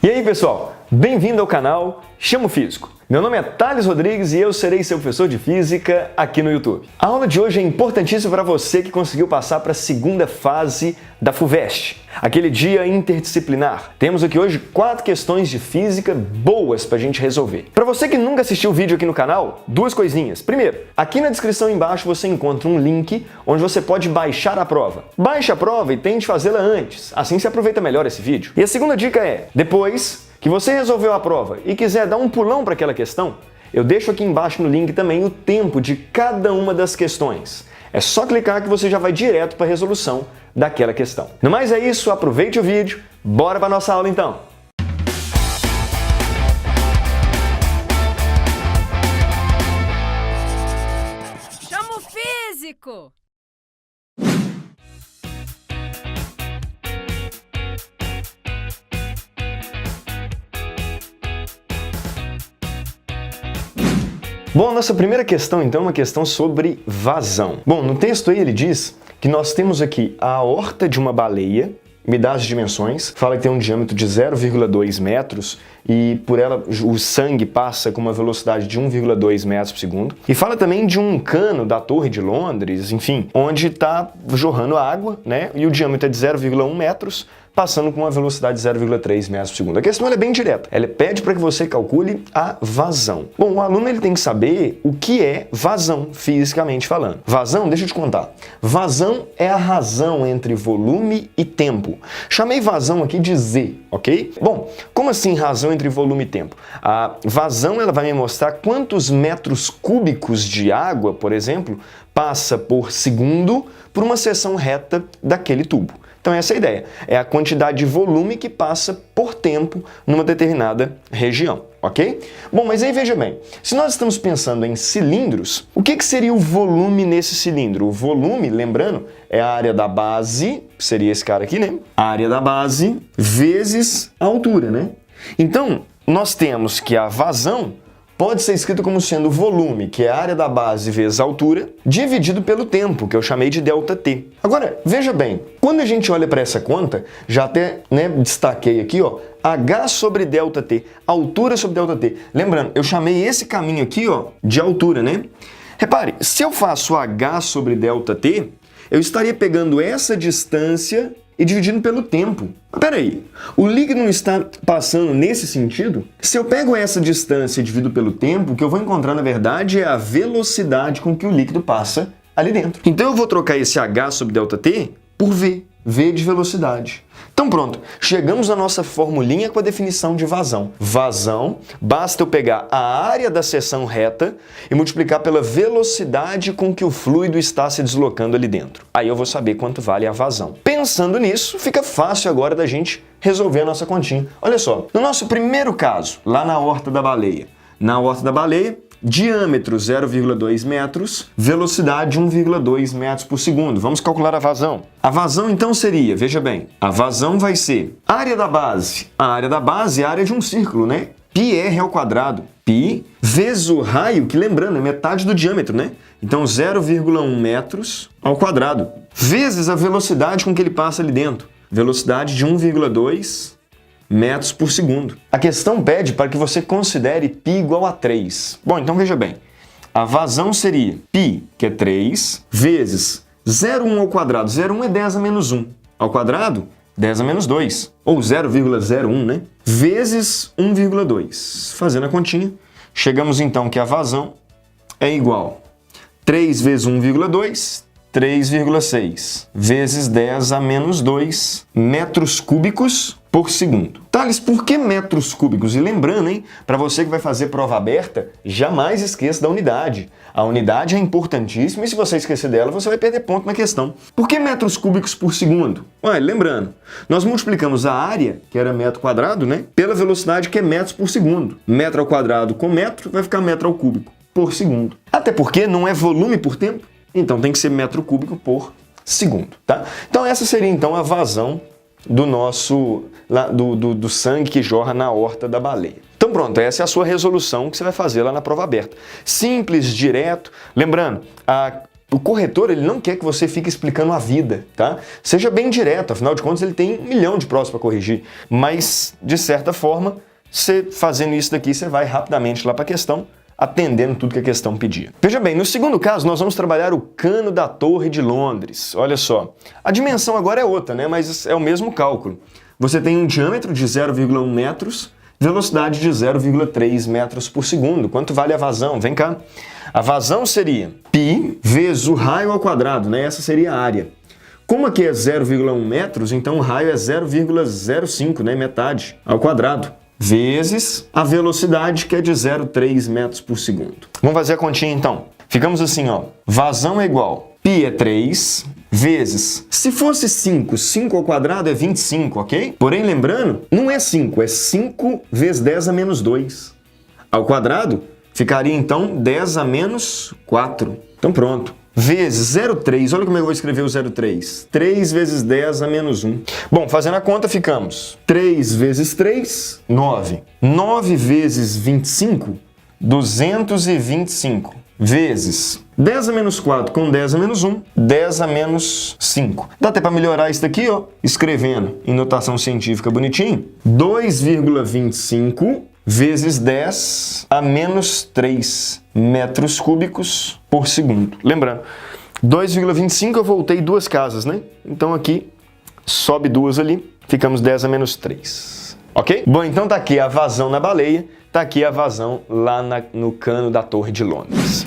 E aí pessoal, bem-vindo ao canal Chamo Físico. Meu nome é Thales Rodrigues e eu serei seu professor de Física aqui no YouTube. A aula de hoje é importantíssima para você que conseguiu passar para a segunda fase da FUVEST, aquele dia interdisciplinar. Temos aqui hoje 4 questões de Física boas para a gente resolver. Para você que nunca assistiu o vídeo aqui no canal, 2 coisinhas. Primeiro, aqui na descrição embaixo você encontra um link onde você pode baixar a prova. Baixe a prova e tente fazê-la antes, assim você aproveita melhor esse vídeo. E a segunda dica é, depois que você resolveu a prova e quiser dar um pulão para aquela questão, eu deixo aqui embaixo no link também o tempo de cada uma das questões. É só clicar que você já vai direto para a resolução daquela questão. No mais é isso, aproveite o vídeo, bora para a nossa aula então! Chamo Físico! Bom, a nossa primeira questão, então, é uma questão sobre vazão. Bom, no texto aí ele diz que nós temos aqui a aorta de uma baleia, me dá as dimensões, fala que tem um diâmetro de 0,2 metros e por ela o sangue passa com uma velocidade de 1,2 metros por segundo. E fala também de um cano da Torre de Londres, enfim, onde está jorrando água, né? E o diâmetro é de 0,1 metros, passando com uma velocidade de 0,3 metros por segundo. A questão é bem direta. Ela pede para que você calcule a vazão. Bom, o aluno ele tem que saber o que é vazão, fisicamente falando. Vazão, deixa eu te contar. Vazão é a razão entre volume e tempo. Chamei vazão aqui de Z, ok? Bom, como assim razão entre volume e tempo? A vazão ela vai me mostrar quantos metros cúbicos de água, por exemplo, passa por segundo por uma seção reta daquele tubo. Então essa é a ideia, é a quantidade de volume que passa por tempo numa determinada região, ok? Bom, mas aí veja bem, se nós estamos pensando em cilindros, o que seria o volume nesse cilindro? O volume, lembrando, é a área da base, seria esse cara aqui, né? A área da base vezes a altura, né? Então, nós temos que a vazão pode ser escrito como sendo o volume, que é a área da base vezes a altura, dividido pelo tempo, que eu chamei de ΔT. Agora, veja bem, quando a gente olha para essa conta, já até destaquei aqui, ó, H sobre ΔT, altura sobre ΔT. Lembrando, eu chamei esse caminho aqui, ó, de altura, né? Repare, se eu faço H sobre ΔT, eu estaria pegando essa distância e dividindo pelo tempo. Mas peraí, o líquido não está passando nesse sentido? Se eu pego essa distância e divido pelo tempo, o que eu vou encontrar na verdade é a velocidade com que o líquido passa ali dentro. Então eu vou trocar esse H sobre ΔT por V, V de velocidade. Então pronto, chegamos na nossa formulinha com a definição de vazão. Vazão, basta eu pegar a área da seção reta e multiplicar pela velocidade com que o fluido está se deslocando ali dentro. Aí eu vou saber quanto vale a vazão. Pensando nisso, fica fácil agora da gente resolver a nossa continha. Olha só, no nosso primeiro caso, lá na horta da baleia. Na horta da baleia, diâmetro 0,2 metros, velocidade 1,2 metros por segundo. Vamos calcular a vazão. A vazão então seria, veja bem, a vazão vai ser área da base. A área da base é a área de um círculo, né? πr ao quadrado. Π vezes o raio, que lembrando, é metade do diâmetro, né? Então 0,1 metros ao quadrado. Vezes a velocidade com que ele passa ali dentro. Velocidade de 1,2 metros por segundo. A questão pede para que você considere π igual a 3. Bom, então veja bem. A vazão seria π, que é 3, vezes 0,1 ao quadrado. 0,1 é 10 a menos 1. Ao quadrado, 10 a menos 2. Ou 0,01, né? Vezes 1,2. Fazendo a continha, chegamos então que a vazão é igual a 3 vezes 1,2, 3,6 vezes 10 a menos 2 metros cúbicos por segundo. Thales, por que metros cúbicos? E lembrando, hein, para você que vai fazer prova aberta, jamais esqueça da unidade. A unidade é importantíssima e se você esquecer dela, você vai perder ponto na questão. Por que metros cúbicos por segundo? Olha, lembrando, nós multiplicamos a área, que era metro quadrado, né, pela velocidade, que é metros por segundo. Metro ao quadrado com metro vai ficar metro ao cúbico por segundo. Até porque não é volume por tempo, então tem que ser metro cúbico por segundo, tá? Então essa seria então a vazão do nosso do sangue que jorra na horta da baleia. Então pronto, essa é a sua resolução que você vai fazer lá na prova aberta. Simples, direto. Lembrando, O corretor, ele não quer que você fique explicando a vida, tá? Seja bem direto, afinal de contas ele tem 1 milhão de provas para corrigir. Mas, de certa forma, você fazendo isso daqui, você vai rapidamente lá para a questão, atendendo tudo que a questão pedia. Veja bem, no segundo caso, nós vamos trabalhar o cano da Torre de Londres. Olha só, a dimensão agora é outra, né? Mas é o mesmo cálculo. Você tem um diâmetro de 0,1 metros, velocidade de 0,3 metros por segundo. Quanto vale a vazão? Vem cá. A vazão seria π vezes o raio ao quadrado, né? Essa seria a área. Como aqui é 0,1 metros, então o raio é 0,05, né? Metade ao quadrado. Vezes a velocidade, que é de 0,3 metros por segundo. Vamos fazer a continha então. Ficamos assim, ó. Vazão é igual, π é 3, vezes, se fosse 5, 5 ao quadrado é 25, ok? Porém, lembrando, não é 5, é 5 vezes 10 a menos 2. Ao quadrado, ficaria então 10 a menos 4. Então pronto. Vezes 0,3, olha como eu vou escrever o 0,3. 3 vezes 10 a menos 1. Bom, fazendo a conta, ficamos 3 vezes 3, 9. 9 vezes 25, 225. Vezes 10 a menos 4 com 10 a menos 1, 10 a menos 5. Dá até para melhorar isso daqui, ó, escrevendo em notação científica bonitinho. 2,25 vezes 10 a menos 3 metros cúbicos por segundo. Lembrando, 2,25 eu voltei 2 casas, né? Então aqui sobe 2 ali, ficamos 10 a menos 3. Ok? Bom, então tá aqui a vazão na baleia, tá aqui a vazão lá no cano da Torre de Londres.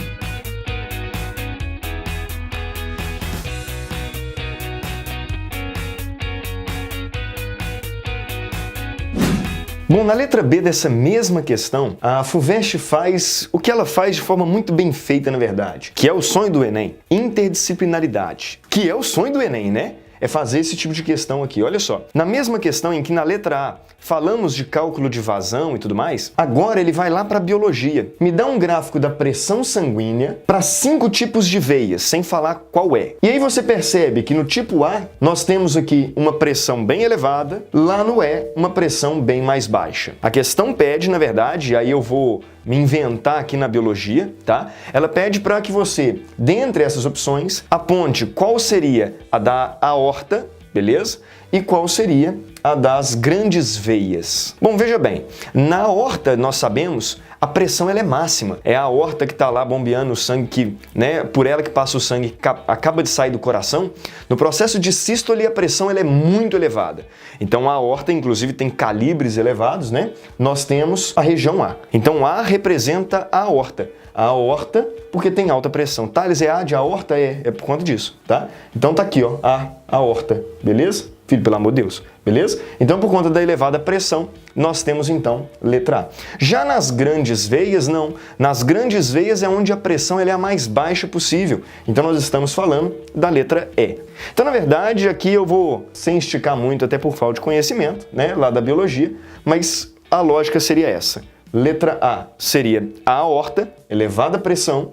Bom, na letra B dessa mesma questão, a FUVEST faz o que ela faz de forma muito bem feita, na verdade, que é o sonho do Enem, interdisciplinaridade, que é o sonho do Enem, né? É fazer esse tipo de questão aqui. Olha só, na mesma questão em que na letra A falamos de cálculo de vazão e tudo mais, agora ele vai lá para a biologia. Me dá um gráfico da pressão sanguínea para 5 tipos de veias, sem falar qual é. E aí você percebe que no tipo A, nós temos aqui uma pressão bem elevada, lá no E, uma pressão bem mais baixa. A questão pede, na verdade, aí eu vou me inventar aqui na biologia, tá? Ela pede para que você, dentre essas opções, aponte qual seria a da aorta, beleza? E qual seria a das grandes veias. Bom, veja bem, na aorta nós sabemos a pressão ela é máxima. É a aorta que está lá bombeando o sangue, que, né, por ela que passa o sangue, acaba de sair do coração. No processo de sístole, a pressão ela é muito elevada. Então a aorta, inclusive, tem calibres elevados, né? Nós temos a região A. Então A representa a aorta. A aorta, porque tem alta pressão. Thales, é A de aorta? É por conta disso, tá? Então tá aqui, ó, a aorta, beleza? Filho, pelo amor de Deus, beleza? Então, por conta da elevada pressão, nós temos, então, letra A. Já nas grandes veias, não. Nas grandes veias é onde a pressão ela é a mais baixa possível. Então, nós estamos falando da letra E. Então, na verdade, aqui eu vou, sem esticar muito, até por falta de conhecimento, né, lá da biologia, mas a lógica seria essa. Letra A seria a aorta, elevada pressão.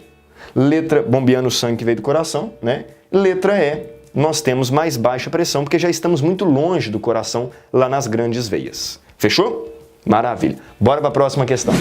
Letra bombeando o sangue que veio do coração, né? Letra E, nós temos mais baixa pressão, porque já estamos muito longe do coração lá nas grandes veias. Fechou? Maravilha. Bora para a próxima questão.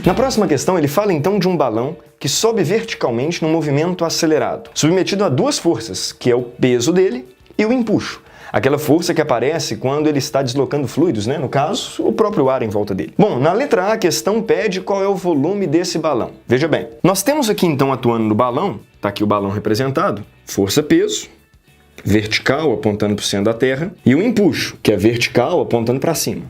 Na próxima questão, ele fala então de um balão que sobe verticalmente num movimento acelerado, submetido a 2 forças, que é o peso dele e o empuxo. Aquela força que aparece quando ele está deslocando fluidos, né? No caso, o próprio ar em volta dele. Bom, na letra A, a questão pede qual é o volume desse balão. Veja bem, nós temos aqui então atuando no balão, tá aqui o balão representado, força-peso, vertical apontando para o centro da Terra, e o empuxo, que é vertical apontando para cima.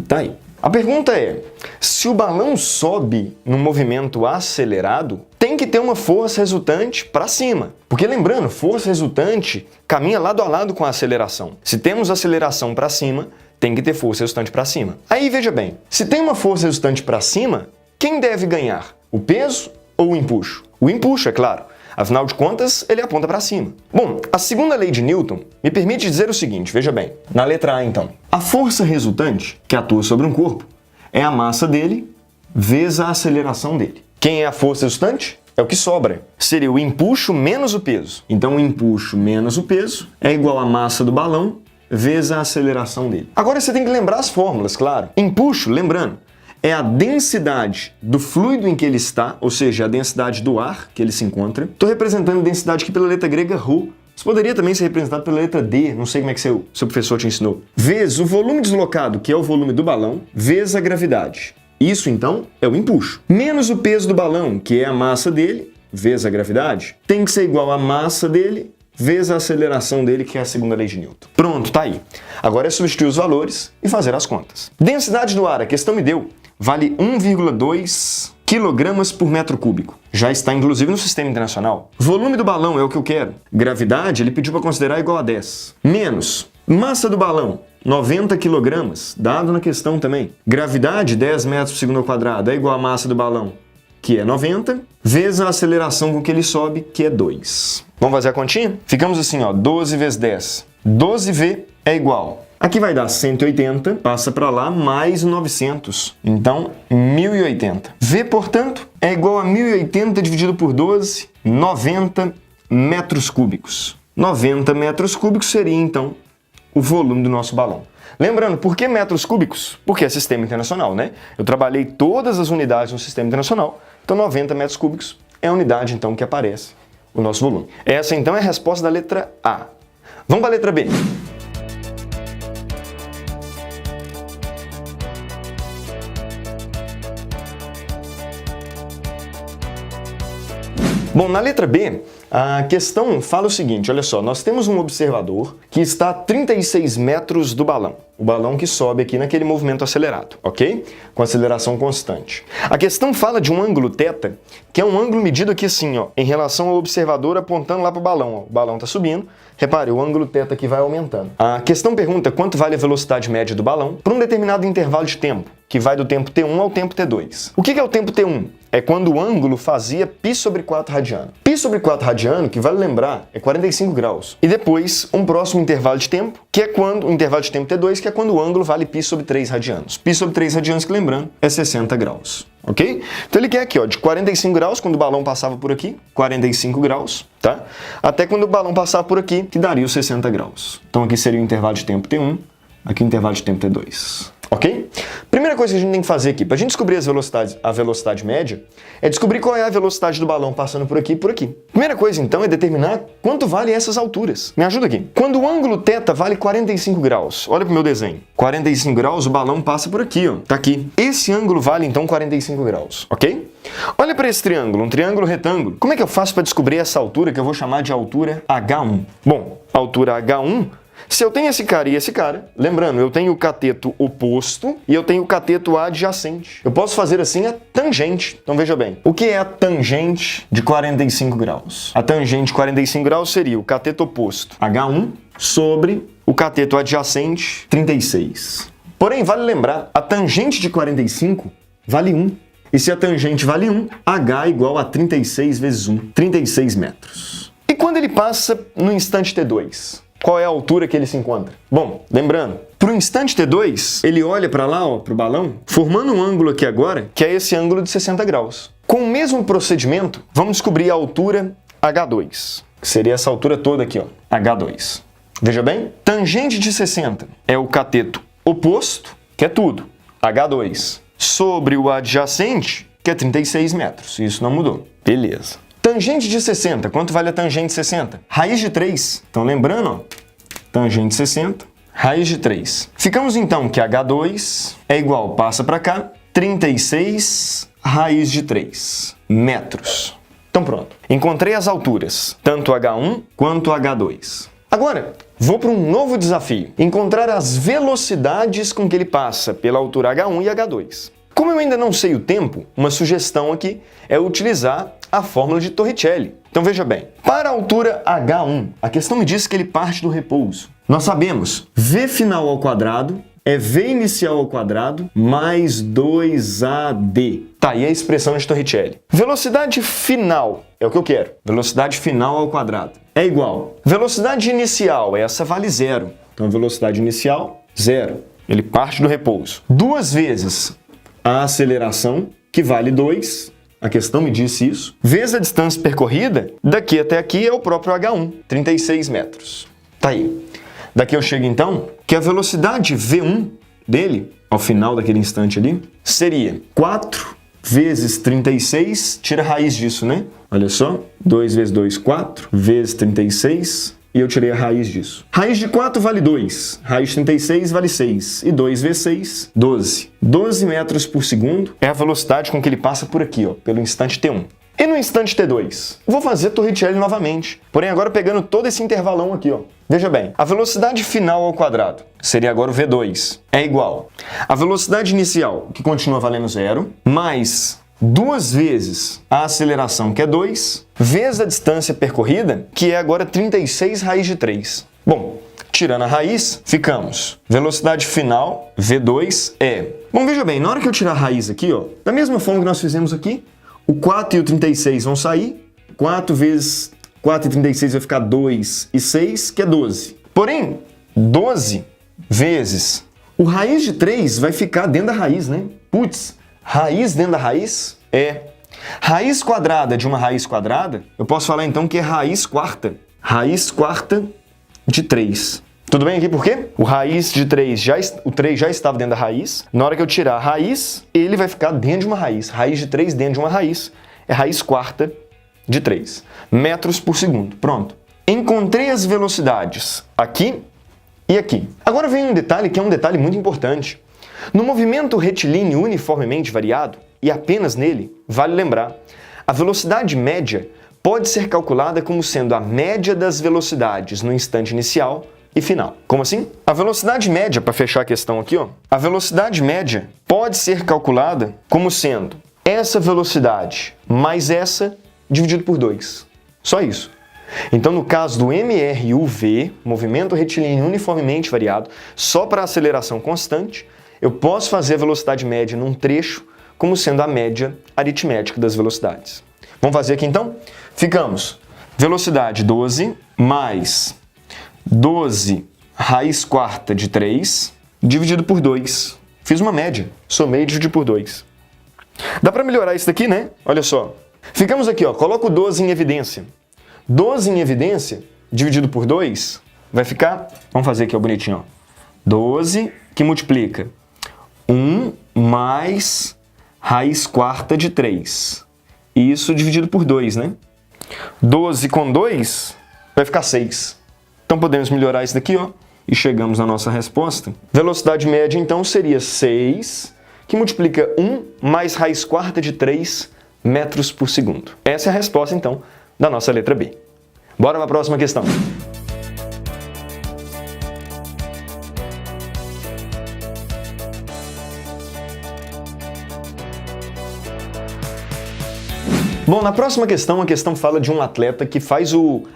Tá aí. A pergunta é, se o balão sobe num movimento acelerado, tem que ter uma força resultante para cima. Porque lembrando, força resultante caminha lado a lado com a aceleração. Se temos aceleração para cima, tem que ter força resultante para cima. Aí veja bem, se tem uma força resultante para cima, quem deve ganhar? O peso ou o empuxo? O empuxo, é claro. Afinal de contas, ele aponta para cima. Bom, a segunda lei de Newton me permite dizer o seguinte, veja bem. Na letra A, então. A força resultante que atua sobre um corpo é a massa dele vezes a aceleração dele. Quem é a força resultante? É o que sobra. Seria o empuxo menos o peso. Então, o empuxo menos o peso é igual à massa do balão vezes a aceleração dele. Agora você tem que lembrar as fórmulas, claro. Empuxo, lembrando, é a densidade do fluido em que ele está, ou seja, a densidade do ar que ele se encontra. Estou representando a densidade aqui pela letra grega ρ. Isso poderia também ser representado pela letra D, não sei como é que seu professor te ensinou. Vezes o volume deslocado, que é o volume do balão, vezes a gravidade. Isso, então, é o empuxo. Menos o peso do balão, que é a massa dele, vezes a gravidade, tem que ser igual à massa dele, vezes a aceleração dele, que é a segunda lei de Newton. Pronto, tá aí. Agora é substituir os valores e fazer as contas. Densidade do ar, a questão me deu, vale 1,2 kg por metro cúbico. Já está inclusive no sistema internacional. Volume do balão é o que eu quero. Gravidade, ele pediu para considerar igual a 10. Menos massa do balão, 90 kg, dado na questão também. Gravidade, 10 metros por segundo ao quadrado, é igual a massa do balão, que é 90, vezes a aceleração com que ele sobe, que é 2. Vamos fazer a continha? Ficamos assim, ó, 12 vezes 10. 12V é igual. Aqui vai dar 180, passa para lá, mais 900. Então, 1080. V, portanto, é igual a 1080 dividido por 12, 90 metros cúbicos. 90 metros cúbicos seria, então, o volume do nosso balão. Lembrando, por que metros cúbicos? Porque é sistema internacional, né? Eu trabalhei todas as unidades no sistema internacional, então 90 metros cúbicos é a unidade, então, que aparece o nosso volume. Essa, então, é a resposta da letra A. Vamos para a letra B. Bom, na letra B, a questão fala o seguinte, olha só, nós temos um observador que está a 36 metros do balão. O balão que sobe aqui naquele movimento acelerado, ok? Com aceleração constante. A questão fala de um ângulo θ, que é um ângulo medido aqui assim, ó, em relação ao observador apontando lá para o balão. Ó. O balão está subindo, repare, o ângulo θ aqui vai aumentando. A questão pergunta quanto vale a velocidade média do balão por um determinado intervalo de tempo, que vai do tempo t1 ao tempo t2. O que é o tempo t1? É quando o ângulo fazia π sobre 4 radiano. π sobre 4 radiano, que vale lembrar, é 45 graus. E depois, um próximo intervalo de tempo, que é quando o intervalo de tempo t2, que é quando o ângulo vale π sobre 3 radianos. π sobre 3 radianos, que lembrando, é 60 graus. Ok? Então ele quer aqui, ó, de 45 graus, quando o balão passava por aqui, 45 graus, tá? Até quando o balão passava por aqui, que daria os 60 graus. Então aqui seria o intervalo de tempo t1, aqui o intervalo de tempo t2. Ok? Primeira coisa que a gente tem que fazer aqui, para a gente descobrir a velocidade média, é descobrir qual é a velocidade do balão passando por aqui e por aqui. Primeira coisa, então, é determinar quanto valem essas alturas. Me ajuda aqui. Quando o ângulo θ vale 45 graus, olha para o meu desenho. 45 graus, o balão passa por aqui, ó. Tá aqui. Esse ângulo vale, então, 45 graus, ok? Olha para esse triângulo, um triângulo retângulo. Como é que eu faço para descobrir essa altura, que eu vou chamar de altura H1? Bom, altura H1... Se eu tenho esse cara e esse cara, lembrando, eu tenho o cateto oposto e eu tenho o cateto adjacente. Eu posso fazer assim a tangente. Então veja bem, o que é a tangente de 45 graus? A tangente de 45 graus seria o cateto oposto, H1, sobre o cateto adjacente, 36. Porém, vale lembrar, a tangente de 45 vale 1. E se a tangente vale 1, H é igual a 36 vezes 1, 36 metros. E quando ele passa no instante T2? Qual é a altura que ele se encontra? Bom, lembrando, para o instante T2, ele olha para lá, para o balão, formando um ângulo aqui agora, que é esse ângulo de 60 graus. Com o mesmo procedimento, vamos descobrir a altura H2, que seria essa altura toda aqui, ó, H2. Veja bem, tangente de 60 é o cateto oposto, que é tudo, H2, sobre o adjacente, que é 36 metros. Isso não mudou. Beleza. Tangente de 60, quanto vale a tangente de 60? Raiz de 3. Então lembrando, ó, tangente de 60, raiz de 3. Ficamos então que H2 é igual, passa para cá, 36 raiz de 3 metros. Então pronto, encontrei as alturas, tanto H1 quanto H2. Agora, vou para um novo desafio, encontrar as velocidades com que ele passa pela altura H1 e H2. Como eu ainda não sei o tempo, uma sugestão aqui é utilizar a fórmula de Torricelli. Então veja bem, para a altura H1, a questão me diz que ele parte do repouso. Nós sabemos, V final ao quadrado é V inicial ao quadrado mais 2AD. Tá, e a expressão de Torricelli. Velocidade final é o que eu quero. Velocidade final ao quadrado é igual. Velocidade inicial, essa vale 0. Então velocidade inicial, 0. Ele parte do repouso. 2 vezes a aceleração, que vale 2, a questão me disse isso, vezes a distância percorrida, daqui até aqui é o próprio H1, 36 metros. Tá aí. Daqui eu chego então que a velocidade V1 dele, ao final daquele instante ali, seria 4 vezes 36, tira a raiz disso, né? Olha só, 2 vezes 2, 4, vezes 36, e eu tirei a raiz disso. Raiz de 4 vale 2, raiz de 36 vale 6, e 2 vezes 6, 12. 12 metros por segundo é a velocidade com que ele passa por aqui, ó, pelo instante T1. E no instante T2? Vou fazer Torricelli novamente, porém agora pegando todo esse intervalão aqui, ó. Veja bem, a velocidade final ao quadrado seria agora o V2, é igual a velocidade inicial, que continua valendo 0, mais 2 vezes a aceleração, que é 2, vezes a distância percorrida, que é agora 36 raiz de 3. Bom, tirando a raiz, ficamos. Velocidade final, V2, é... Bom, veja bem, na hora que eu tirar a raiz aqui, ó, da mesma forma que nós fizemos aqui, o 4 e o 36 vão sair, 4 vezes 4 e 36 vai ficar 2 e 6, que é 12. Porém, 12 vezes o raiz de 3 vai ficar dentro da raiz, né? Putz, raiz dentro da raiz é raiz quadrada de uma raiz quadrada, eu posso falar então que é raiz quarta de 3. Tudo bem aqui por quê? O raiz de 3 o 3 já estava dentro da raiz. Na hora que eu tirar a raiz, ele vai ficar dentro de uma raiz. Raiz de 3 dentro de uma raiz é raiz quarta de 3. Metros por segundo. Pronto. Encontrei as velocidades aqui e aqui. Agora vem um detalhe que é um detalhe muito importante. No movimento retilíneo uniformemente variado, e apenas nele, vale lembrar, a velocidade média pode ser calculada como sendo a média das velocidades no instante inicial e final. Como assim? A velocidade média, para fechar a questão aqui, ó, a velocidade média pode ser calculada como sendo essa velocidade mais essa dividido por 2. Só isso. Então, no caso do MRUV, movimento retilíneo uniformemente variado, só para aceleração constante, eu posso fazer a velocidade média num trecho como sendo a média aritmética das velocidades. Vamos fazer aqui então? Ficamos velocidade 12 mais 12 raiz quarta de 3 dividido por 2. Fiz uma média, somei e dividi por 2. Dá para melhorar isso daqui, né? Olha só. Ficamos aqui, ó, coloco 12 em evidência. 12 em evidência dividido por 2 vai ficar, vamos fazer aqui ó, bonitinho, ó. 12 que multiplica 1 mais raiz quarta de 3. Isso dividido por 2, né? 12 com 2 vai ficar 6. Então podemos melhorar isso daqui, ó, e chegamos na nossa resposta. Velocidade média, então, seria 6, que multiplica 1 mais raiz quarta de 3 metros por segundo. Essa é a resposta, então, da nossa letra B. Bora para a próxima questão. Bom, na próxima questão, a questão fala de um atleta que faz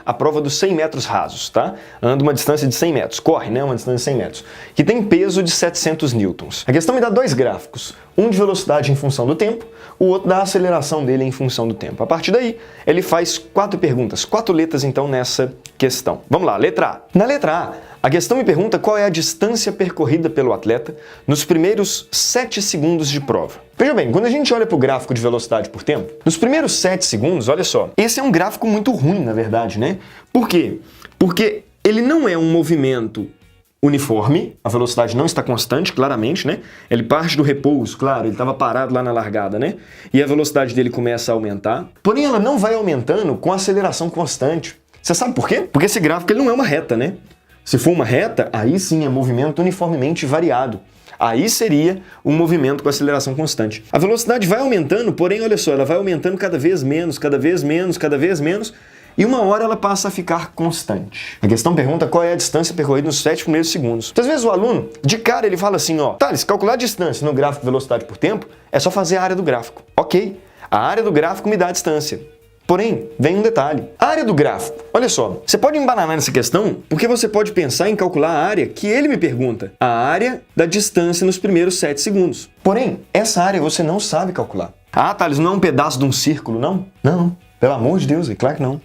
a prova dos 100 metros rasos, tá? Anda uma distância de 100 metros, corre, né? Uma distância de 100 metros, que tem peso de 700 newtons. A questão me dá dois gráficos, um de velocidade em função do tempo, o outro da aceleração dele em função do tempo. A partir daí, ele faz 4 perguntas, 4 letras então nessa questão. Vamos lá, letra A. Na letra A, a questão me pergunta qual é a distância percorrida pelo atleta nos primeiros 7 segundos de prova. Veja bem, quando a gente olha para o gráfico de velocidade por tempo, nos primeiros 7 segundos, olha só, esse é um gráfico muito ruim, na verdade, né? Por quê? Porque ele não é um movimento uniforme, a velocidade não está constante, claramente, né? Ele parte do repouso, claro, ele estava parado lá na largada, né? E a velocidade dele começa a aumentar. Porém, ela não vai aumentando com aceleração constante. Você sabe por quê? Porque esse gráfico ele não é uma reta, né? Se for uma reta, aí sim é movimento uniformemente variado. Aí seria um movimento com aceleração constante. A velocidade vai aumentando, porém, olha só, ela vai aumentando cada vez menos, cada vez menos, cada vez menos, e uma hora ela passa a ficar constante. A questão pergunta qual é a distância percorrida nos 7 primeiros segundos. Às vezes o aluno, de cara, ele fala assim, ó, Thales, calcular a distância no gráfico de velocidade por tempo é só fazer a área do gráfico. Ok, a área do gráfico me dá a distância. Porém, vem um detalhe. A área do gráfico. Olha só, você pode embananar nessa questão porque você pode pensar em calcular a área que ele me pergunta. A área da distância nos primeiros 7 segundos. Porém, essa área você não sabe calcular. Ah, Thales, não é um pedaço de um círculo, não? Não, pelo amor de Deus, é claro que não.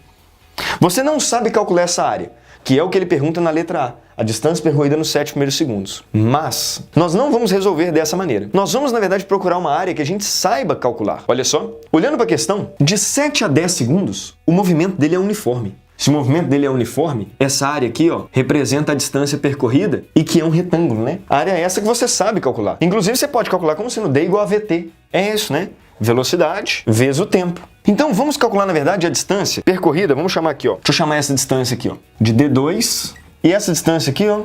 Você não sabe calcular essa área, que é o que ele pergunta na letra A, a distância percorrida nos 7 primeiros segundos. Mas nós não vamos resolver dessa maneira. Nós vamos, na verdade, procurar uma área que a gente saiba calcular. Olha só, olhando para a questão, de 7 a 10 segundos, o movimento dele é uniforme. Se o movimento dele é uniforme, essa área aqui, ó, representa a distância percorrida e que é um retângulo, né? A área é essa que você sabe calcular. Inclusive, você pode calcular como sendo D igual a VT. É isso, né? Velocidade vezes o tempo. Então, vamos calcular, na verdade, a distância percorrida. Vamos chamar aqui, ó. Deixa eu chamar essa distância aqui, ó, de D2 e essa distância aqui, ó,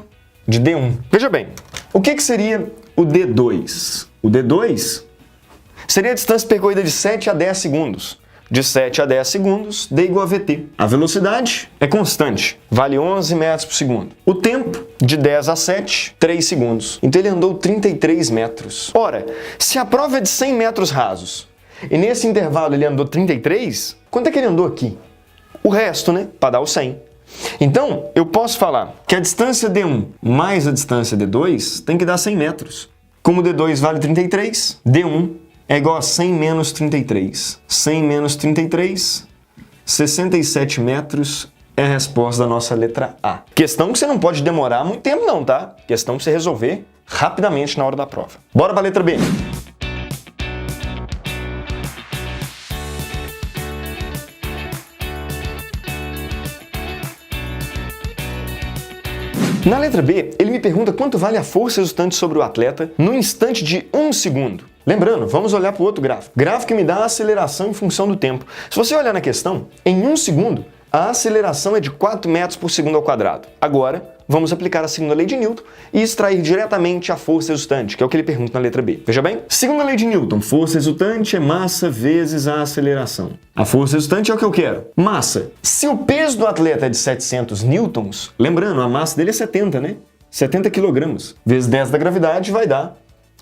de D1. Veja bem, o que seria o D2? O D2 seria a distância percorrida de 7 a 10 segundos. De 7 a 10 segundos, D igual a VT. A velocidade é constante, vale 11 metros por segundo. O tempo, de 10 a 7, 3 segundos. Então ele andou 33 metros. Ora, se a prova é de 100 metros rasos, e nesse intervalo ele andou 33, quanto é que ele andou aqui? O resto, né? Para dar o 100. Então, eu posso falar que a distância D1 mais a distância D2 tem que dar 100 metros. Como o D2 vale 33, D1 é igual a 100 menos 33. 100 menos 33, 67 metros é a resposta da nossa letra A. Questão que você não pode demorar muito tempo não, tá? Questão que você resolver rapidamente na hora da prova. Bora para a letra B. Na letra B, ele me pergunta quanto vale a força resultante sobre o atleta no instante de 1 segundo. Lembrando, vamos olhar para o outro gráfico. Gráfico que me dá a aceleração em função do tempo. Se você olhar na questão, em 1 segundo, a aceleração é de 4 metros por segundo ao quadrado. Agora, vamos aplicar a segunda lei de Newton e extrair diretamente a força resultante, que é o que ele pergunta na letra B. Veja bem? Segunda lei de Newton, força resultante é massa vezes a aceleração. A força resultante é o que eu quero. Massa. Se o peso do atleta é de 700 newtons, lembrando, a massa dele é 70, né? 70 quilogramas. Vezes 10 da gravidade vai dar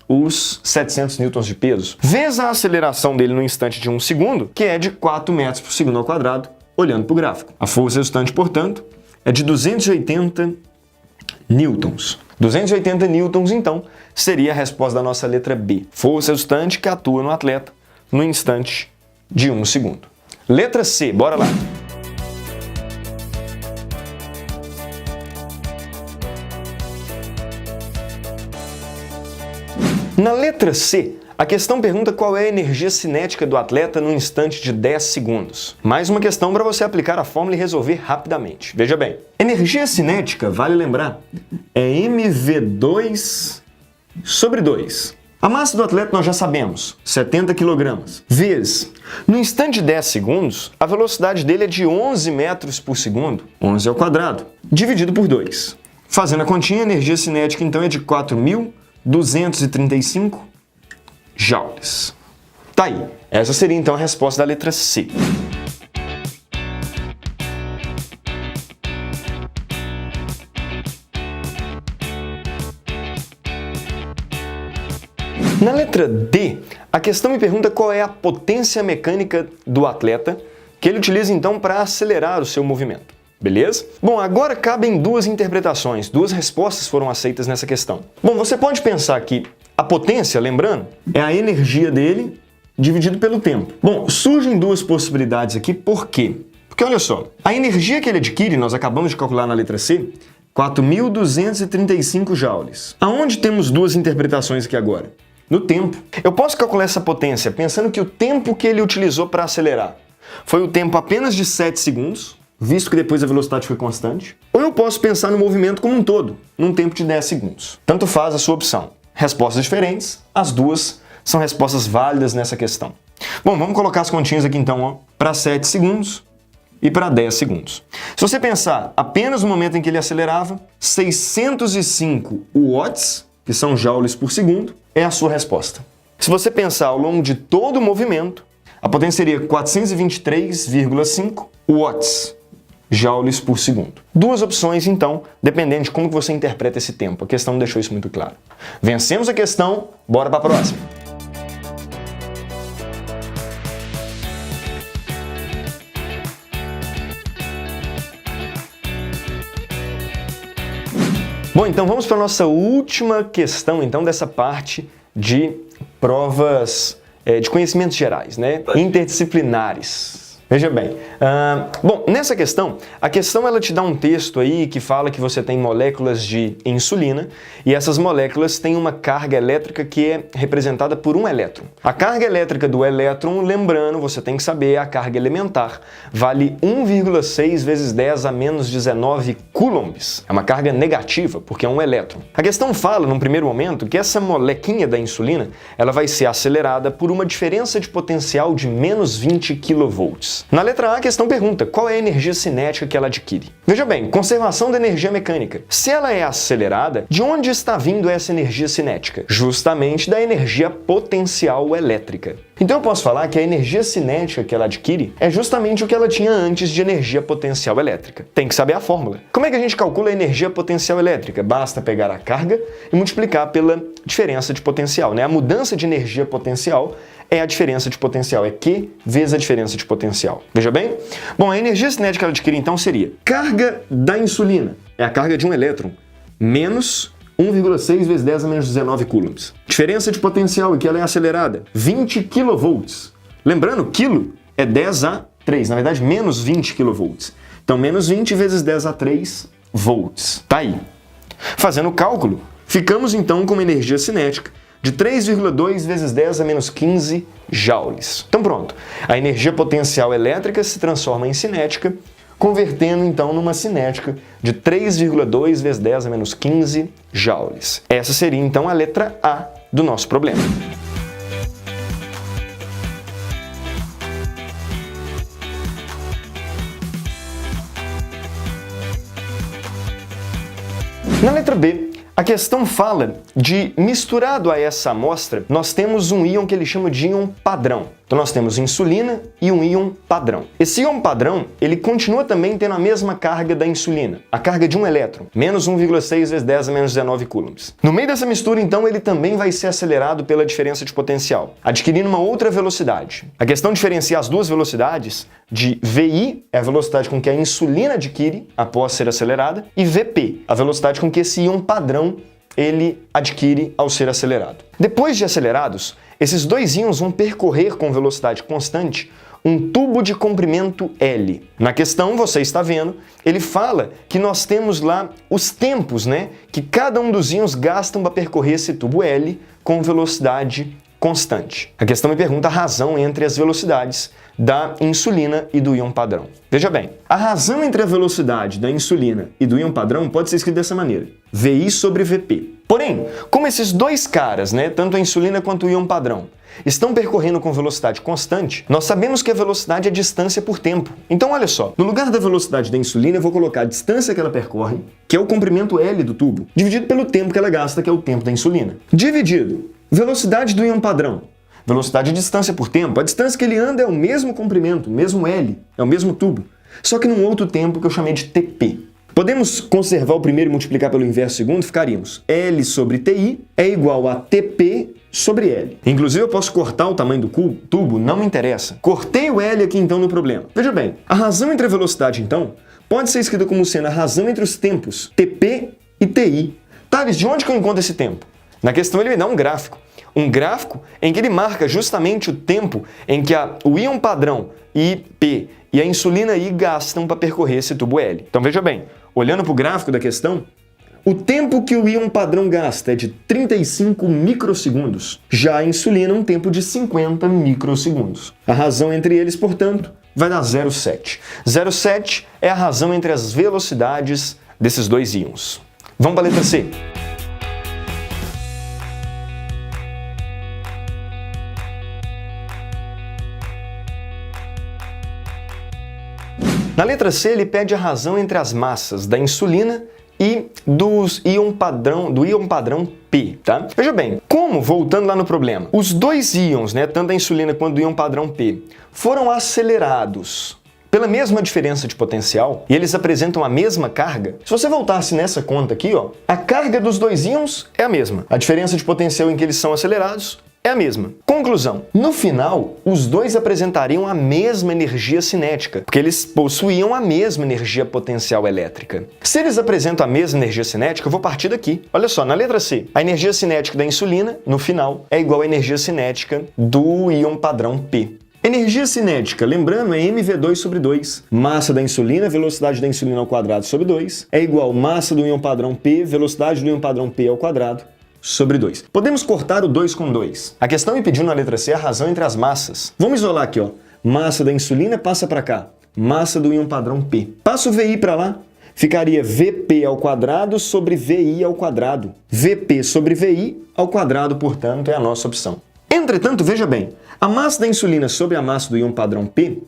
os 700 newtons de peso. Vezes a aceleração dele no instante de 1 segundo, que é de 4 metros por segundo ao quadrado, olhando para o gráfico. A força resultante, portanto, é de 280 newtons. 280 newtons, então, seria a resposta da nossa letra B. Força resultante que atua no atleta no instante de 1 segundo. Letra C, bora lá. Na letra C, a questão pergunta qual é a energia cinética do atleta no instante de 10 segundos. Mais uma questão para você aplicar a fórmula e resolver rapidamente. Veja bem, energia cinética, vale lembrar, é mv2 sobre 2. A massa do atleta nós já sabemos, 70 kg. Vezes, no instante de 10 segundos, a velocidade dele é de 11 metros por segundo, 11 ao quadrado, dividido por 2. Fazendo a continha, a energia cinética então é de 4.235 joules. Tá aí. Essa seria então a resposta da letra C. Na letra D, a questão me pergunta qual é a potência mecânica do atleta que ele utiliza então para acelerar o seu movimento. Beleza? Bom, agora cabem duas interpretações, duas respostas foram aceitas nessa questão. Bom, você pode pensar que a potência, lembrando, é a energia dele dividido pelo tempo. Bom, surgem duas possibilidades aqui, por quê? Porque olha só, a energia que ele adquire, nós acabamos de calcular na letra C, 4.235 joules. Aonde temos duas interpretações aqui agora? No tempo. Eu posso calcular essa potência pensando que o tempo que ele utilizou para acelerar foi o tempo apenas de 7 segundos, visto que depois a velocidade foi constante. Ou eu posso pensar no movimento como um todo, num tempo de 10 segundos. Tanto faz a sua opção. Respostas diferentes, as duas são respostas válidas nessa questão. Bom, vamos colocar as continhas aqui então, para 7 segundos e para 10 segundos. Se você pensar apenas no momento em que ele acelerava, 605 watts, que são joules por segundo, é a sua resposta. Se você pensar ao longo de todo o movimento, a potência seria 423,5 watts, joules por segundo. Duas opções, então, dependendo de como você interpreta esse tempo. A questão deixou isso muito claro. Vencemos a questão, bora para a próxima. Bom, então vamos para a nossa última questão, então, dessa parte de provas de conhecimentos gerais, né? Interdisciplinares. Veja bem, bom, nessa questão, a questão ela te dá um texto aí que fala que você tem moléculas de insulina e essas moléculas têm uma carga elétrica que é representada por um elétron. A carga elétrica do elétron, lembrando, você tem que saber, a carga elementar vale 1,6 vezes 10 a menos 19 coulombs. É uma carga negativa, porque é um elétron. A questão fala, num primeiro momento, que essa molequinha da insulina ela vai ser acelerada por uma diferença de potencial de menos 20 kV. Na letra A, a questão pergunta qual é a energia cinética que ela adquire. Veja bem, conservação da energia mecânica. Se ela é acelerada, de onde está vindo essa energia cinética? Justamente da energia potencial elétrica. Então eu posso falar que a energia cinética que ela adquire é justamente o que ela tinha antes de energia potencial elétrica. Tem que saber a fórmula. Como é que a gente calcula a energia potencial elétrica? Basta pegar a carga e multiplicar pela diferença de potencial, né? A mudança de energia potencial é a diferença de potencial, é Q vezes a diferença de potencial. Veja bem? Bom, a energia cinética que ela adquire então seria carga da insulina, é a carga de um elétron, menos 1,6 vezes 10 a menos 19 coulombs. Diferença de potencial, que ela é acelerada, 20 kV. Lembrando, quilo é 10 a 3, na verdade menos 20 kV. Então menos 20 vezes 10 a 3 volts. Tá aí. Fazendo o cálculo, ficamos então com uma energia cinética de 3,2 vezes 10 a menos 15 joules. Então pronto, a energia potencial elétrica se transforma em cinética, convertendo então numa cinética de 3,2 vezes 10 a menos 15 joules. Essa seria então a letra A do nosso problema. Na letra B, a questão fala de, misturado a essa amostra, nós temos um íon que ele chama de íon padrão. Então nós temos insulina e um íon padrão. Esse íon padrão, ele continua também tendo a mesma carga da insulina, a carga de um elétron, menos 1,6 vezes 10 a menos 19 coulombs. No meio dessa mistura, então, ele também vai ser acelerado pela diferença de potencial, adquirindo uma outra velocidade. A questão diferencia as duas velocidades de VI, é a velocidade com que a insulina adquire após ser acelerada, e VP, a velocidade com que esse íon padrão ele adquire ao ser acelerado. Depois de acelerados, esses dois íons vão percorrer com velocidade constante um tubo de comprimento L. Na questão, você está vendo, ele fala que nós temos lá os tempos, né, que cada um dos íons gastam para percorrer esse tubo L com velocidade constante. A questão me pergunta a razão entre as velocidades da insulina e do íon padrão. Veja bem, a razão entre a velocidade da insulina e do íon padrão pode ser escrita dessa maneira: VI sobre VP. Porém, como esses dois caras, né, tanto a insulina quanto o íon padrão, estão percorrendo com velocidade constante, nós sabemos que a velocidade é distância por tempo. Então, olha só, no lugar da velocidade da insulina, eu vou colocar a distância que ela percorre, que é o comprimento L do tubo, dividido pelo tempo que ela gasta, que é o tempo da insulina. Dividido velocidade do íon padrão. Velocidade é distância por tempo. A distância que ele anda é o mesmo comprimento, o mesmo L, é o mesmo tubo, só que num outro tempo que eu chamei de TP. Podemos conservar o primeiro e multiplicar pelo inverso segundo, ficaríamos L sobre TI é igual a TP sobre L. Inclusive eu posso cortar o tamanho do tubo, não me interessa. Cortei o L aqui então no problema. Veja bem, a razão entre a velocidade então pode ser escrita como sendo a razão entre os tempos TP e TI. Thales, de onde que eu encontro esse tempo? Na questão ele me dá um gráfico. Um gráfico em que ele marca justamente o tempo em que o íon padrão IP e a insulina I gastam para percorrer esse tubo L. Então veja bem, olhando para o gráfico da questão, o tempo que o íon padrão gasta é de 35 microsegundos, já a insulina um tempo de 50 microsegundos. A razão entre eles, portanto, vai dar 0,7. 0,7 é a razão entre as velocidades desses dois íons. Vamos para a letra C. Na letra C, ele pede a razão entre as massas da insulina e do íon padrão P, tá? Veja bem, como, voltando lá no problema, os dois íons, né, tanto a insulina quanto o íon padrão P, foram acelerados pela mesma diferença de potencial e eles apresentam a mesma carga, se você voltasse nessa conta aqui, ó, a carga dos dois íons é a mesma. A diferença de potencial em que eles são acelerados é a mesma. Conclusão. No final, os dois apresentariam a mesma energia cinética, porque eles possuíam a mesma energia potencial elétrica. Se eles apresentam a mesma energia cinética, eu vou partir daqui. Olha só, na letra C, a energia cinética da insulina, no final, é igual à energia cinética do íon padrão P. Energia cinética, lembrando, é mv2 sobre 2. Massa da insulina, velocidade da insulina ao quadrado sobre 2, é igual massa do íon padrão P, velocidade do íon padrão P ao quadrado, sobre 2. Podemos cortar o 2 com 2. A questão me pediu na letra C a razão entre as massas. Vamos isolar aqui, ó. Massa da insulina passa para cá. Massa do íon padrão P. Passa o VI para lá. Ficaria VP ao quadrado sobre VI ao quadrado. VP sobre VI ao quadrado, portanto, é a nossa opção. Entretanto, veja bem, a massa da insulina sobre a massa do íon padrão P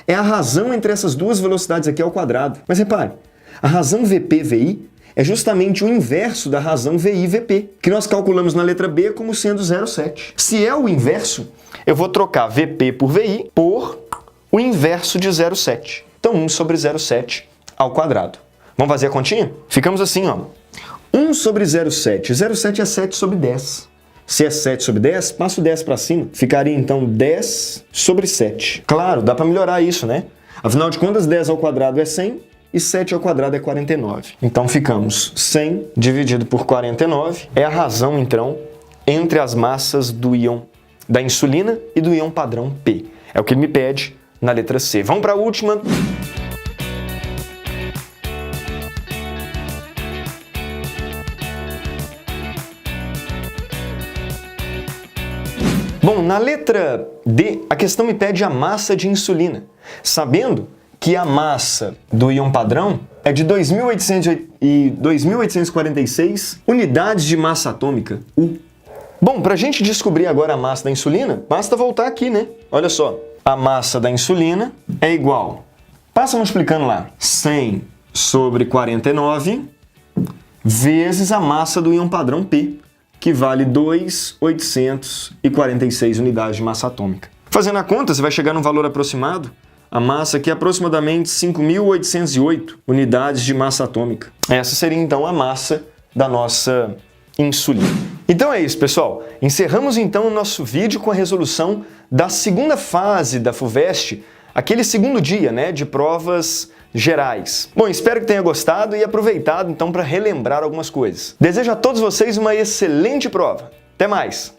é a razão entre essas duas velocidades aqui ao quadrado. Mas repare, a razão VP-VI é justamente o inverso da razão VI-VP, que nós calculamos na letra B como sendo 0,7. Se é o inverso, eu vou trocar VP por VI por o inverso de 0,7. Então, 1 sobre 0,7 ao quadrado. Vamos fazer a continha? Ficamos assim, ó. 1 sobre 0,7. 0,7 é 7 sobre 10. Se é 7 sobre 10, passa o 10 para cima. Ficaria, então, 10 sobre 7. Claro, dá para melhorar isso, né? Afinal de contas, 10 ao quadrado é 100 e 7 ao quadrado é 49. Então, ficamos 100 dividido por 49. É a razão, então, entre as massas do íon da insulina e do íon padrão P. É o que ele me pede na letra C. Vamos para a última. Bom, na letra D, a questão me pede a massa de insulina, sabendo que a massa do íon padrão é de 2.846 unidades de massa atômica, U. Bom, para a gente descobrir agora a massa da insulina, basta voltar aqui, né? Olha só, a massa da insulina é igual, passa multiplicando lá, 100 sobre 49 vezes a massa do íon padrão P, que vale 2.846 unidades de massa atômica. Fazendo a conta, você vai chegar num valor aproximado. A massa aqui é aproximadamente 5.808 unidades de massa atômica. Essa seria, então, a massa da nossa insulina. Então é isso, pessoal. Encerramos, então, o nosso vídeo com a resolução da segunda fase da FUVEST, aquele segundo dia, né, de provas gerais. Bom, espero que tenha gostado e aproveitado então para relembrar algumas coisas. Desejo a todos vocês uma excelente prova. Até mais!